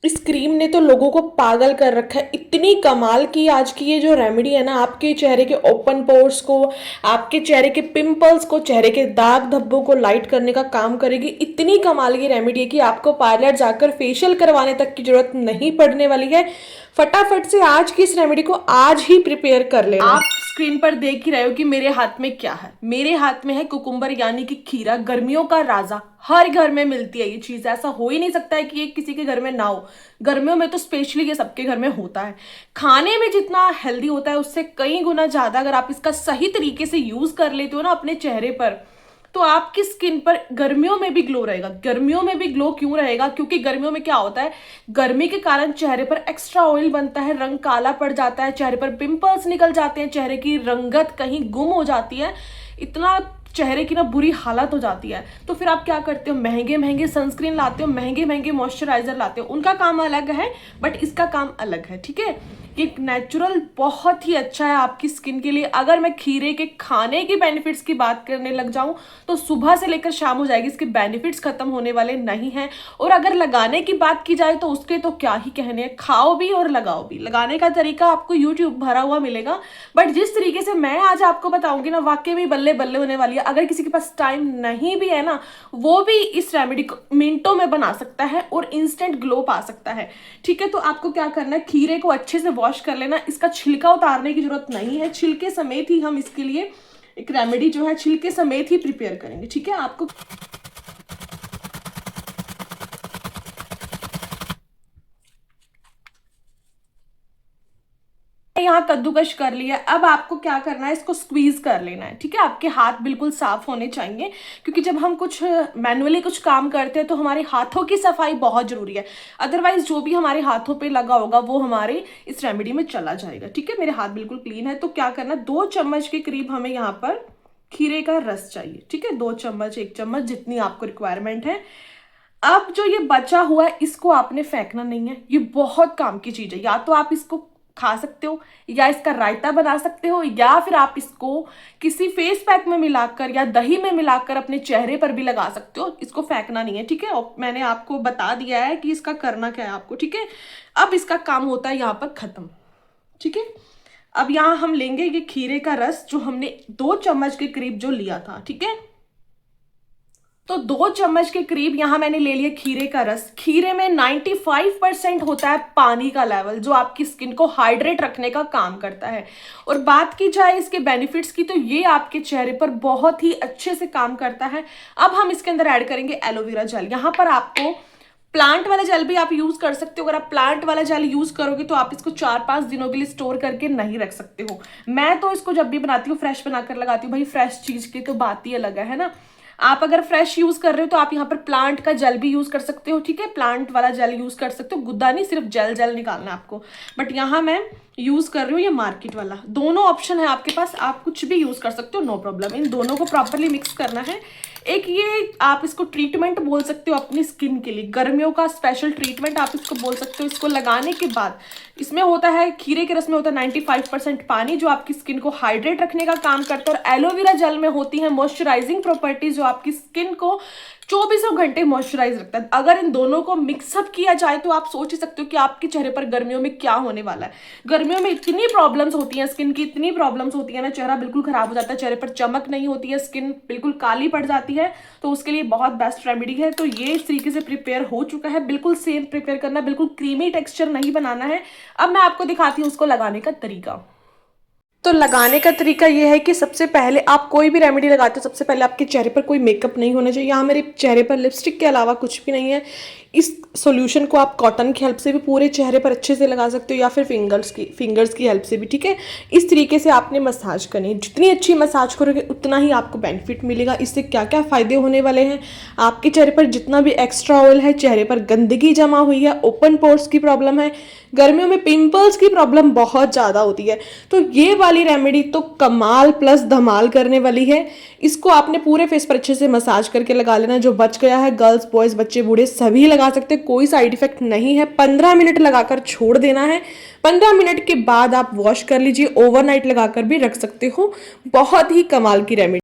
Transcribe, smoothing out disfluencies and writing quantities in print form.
इस क्रीम ने तो लोगों को पागल कर रखा है। इतनी कमाल की आज की ये जो रेमेडी है ना, आपके चेहरे के ओपन पोर्स को, आपके चेहरे के पिंपल्स को, चेहरे के दाग धब्बों को लाइट करने का काम करेगी। इतनी कमाल की रेमेडी है कि आपको पार्लर जाकर फेशियल करवाने तक की जरूरत नहीं पड़ने वाली है। फटाफट से आज की इस रेमेडी को आज ही प्रिपेयर कर लेना। आप स्क्रीन पर देख ही रहे हो कि मेरे हाथ में क्या है। मेरे हाथ में है कुकुम्बर यानी कि खीरा, गर्मियों का राजा। हर घर में मिलती है ये चीज, ऐसा हो ही नहीं सकता है कि ये किसी के घर में ना हो। गर्मियों में तो स्पेशली ये सबके घर में होता है। खाने में जितना हेल्दी होता है उससे कई गुना ज्यादा अगर आप इसका सही तरीके से यूज कर लेते हो ना अपने चेहरे पर, तो आपकी स्किन पर गर्मियों में भी ग्लो रहेगा। गर्मियों में भी ग्लो क्यों रहेगा? क्योंकि गर्मियों में क्या होता है, गर्मी के कारण चेहरे पर एक्स्ट्रा ऑयल बनता है, रंग काला पड़ जाता है, चेहरे पर पिंपल्स निकल जाते हैं, चेहरे की रंगत कहीं गुम हो जाती है, इतना चेहरे की ना बुरी हालत हो जाती है। तो फिर आप क्या करते हो, महंगे महंगे सनस्क्रीन लाते हो, महंगे महंगे मॉइस्चराइजर लाते हो। उनका काम अलग है बट इसका काम अलग है, ठीक है। ये नेचुरल बहुत ही अच्छा है आपकी स्किन के लिए। अगर मैं खीरे के खाने की बेनिफिट्स की बात करने लग जाऊं तो सुबह से लेकर शाम हो जाएगी, इसके बेनिफिट्स खत्म होने वाले नहीं हैं। और अगर लगाने की बात की जाए तो उसके तो क्या ही कहने हैं, खाओ भी और लगाओ भी। लगाने का तरीका आपको यूट्यूब भरा हुआ मिलेगा, बट जिस तरीके से मैं आज आपको बताऊंगी ना, वाकई में बल्ले बल्ले होने वाली है। अगर किसी के पास टाइम नहीं भी है ना, वो भी इस रेमेडी को मिनटों में बना सकता है और इंस्टेंट ग्लो पा सकता है, ठीक है। तो आपको क्या करना है, खीरे को अच्छे से वॉश कर लेना। इसका छिलका उतारने की जरूरत नहीं है, छिलके समेत ही हम इसके लिए एक रेमेडी जो है छिलके समेत ही प्रिपेयर करेंगे, ठीक है। आपको यहाँ कद्दूकश कर लिया। अब आपको क्या करना है, इसको स्क्वीज कर लेना है, ठीक है। आपके हाथ बिल्कुल साफ होने चाहिए, क्योंकि जब हम कुछ मैनुअली कुछ काम करते हैं तो हमारे हाथों की सफाई बहुत जरूरी है। अदरवाइज जो भी हमारे हाथों पे लगा होगा वो हमारे इस रेमेडी में चला जाएगा, ठीक है। मेरे हाथ बिल्कुल क्लीन है। तो क्या करना, 2 चम्मच के करीब हमें यहाँ पर खीरे का रस चाहिए, ठीक है। 2 चम्मच, 1 चम्मच, जितनी आपको रिक्वायरमेंट है। अब जो ये बचा हुआ है इसको आपने फेंकना नहीं है। ये बहुत काम की चीज है। या तो आप इसको खा सकते हो, या इसका रायता बना सकते हो, या फिर आप इसको किसी फेस पैक में मिलाकर या दही में मिलाकर अपने चेहरे पर भी लगा सकते हो। इसको फेंकना नहीं है, ठीक है। और मैंने आपको बता दिया है कि इसका करना क्या है आपको, ठीक है। अब इसका काम होता है यहाँ पर खत्म, ठीक है। अब यहाँ हम लेंगे ये खीरे का रस जो हमने 2 चम्मच के करीब जो लिया था, ठीक है। तो 2 चम्मच के करीब यहां मैंने ले लिया खीरे का रस। खीरे में 95% होता है पानी का लेवल, जो आपकी स्किन को हाइड्रेट रखने का काम करता है। और बात की जाए इसके बेनिफिट्स की, तो ये आपके चेहरे पर बहुत ही अच्छे से काम करता है। अब हम इसके अंदर ऐड करेंगे एलोवेरा जेल। यहाँ पर आपको प्लांट वाला जेल भी आप यूज कर सकते हो। अगर आप प्लांट वाला जेल यूज करोगे तो आप इसको 4-5 दिनों के लिए स्टोर करके नहीं रख सकते हो। मैं तो इसको जब भी बनाती हूँ फ्रेश बनाकर लगाती हूँ। भाई फ्रेश चीज की तो बात ही अलग है ना। आप अगर फ्रेश यूज कर रहे हो तो आप यहाँ पर प्लांट का जेल भी यूज कर सकते हो, ठीक है। प्लांट वाला जेल यूज कर सकते हो, गुद्दा नहीं, सिर्फ जेल जेल निकालना है आपको। बट यहाँ मैं यूज कर रही हूँ ये मार्केट वाला। दोनों ऑप्शन है आपके पास, आप कुछ भी यूज कर सकते हो, नो प्रॉब्लम। इन दोनों को प्रॉपरली मिक्स करना है। एक ये आप इसको ट्रीटमेंट बोल सकते हो अपनी स्किन के लिए, गर्मियों का स्पेशल ट्रीटमेंट आप इसको बोल सकते हो। इसको लगाने के बाद इसमें होता है, खीरे के रस में होता है 95% पानी, जो आपकी स्किन को हाइड्रेट रखने का काम करता है। और एलोवेरा जेल में होती है मॉइस्चराइजिंग प्रॉपर्टीज, जो आपकी स्किन को 24 घंटे मॉइस्चराइज रखता है। अगर इन दोनों को मिक्सअप किया जाए तो आप सोच ही सकते हो कि आपके चेहरे पर गर्मियों में क्या होने वाला है। गर्मियों में इतनी प्रॉब्लम्स होती हैं स्किन की, इतनी प्रॉब्लम्स होती है ना, चेहरा बिल्कुल खराब हो जाता है, चेहरे पर चमक नहीं होती है, स्किन बिल्कुल काली पड़ जाती है। तो उसके लिए बहुत बेस्ट रेमेडी है। तो ये इस तरीके से प्रिपेयर हो चुका है। बिल्कुल सेम प्रिपेयर करना, बिल्कुल क्रीमी टेक्सचर नहीं बनाना है। अब मैं आपको दिखाती हूँ उसको लगाने का तरीका। तो लगाने का तरीका ये है कि सबसे पहले आप कोई भी रेमेडी लगाते हो, सबसे पहले आपके चेहरे पर कोई मेकअप नहीं होना चाहिए। यहाँ मेरे चेहरे पर लिपस्टिक के अलावा कुछ भी नहीं है। इस सॉल्यूशन को आप कॉटन की हेल्प से भी पूरे चेहरे पर अच्छे से लगा सकते हो, या फिर फिंगर्स की हेल्प से भी, ठीक है। इस तरीके से आपने मसाज करनी है। जितनी अच्छी मसाज करोगे उतना ही आपको बेनिफिट मिलेगा। इससे क्या क्या फ़ायदे होने वाले हैं, आपके चेहरे पर जितना भी एक्स्ट्रा ऑयल है, चेहरे पर गंदगी जमा हुई है, ओपन पोर्स की प्रॉब्लम है, गर्मियों में पिंपल्स की प्रॉब्लम बहुत ज़्यादा होती है, तो ये वाली रेमेडी तो कमाल प्लस धमाल करने वाली है। इसको आपने पूरे फेस पर अच्छे से मसाज करके लगा लेना। जो बच गया है, गर्ल्स बॉयज़ बच्चे बूढ़े सभी लगा सकते हैं, कोई साइड इफेक्ट नहीं है। 15 मिनट लगाकर छोड़ देना है। 15 मिनट के बाद आप वॉश कर लीजिए, ओवरनाइट लगाकर भी रख सकते हो। बहुत ही कमाल की रेमेडी।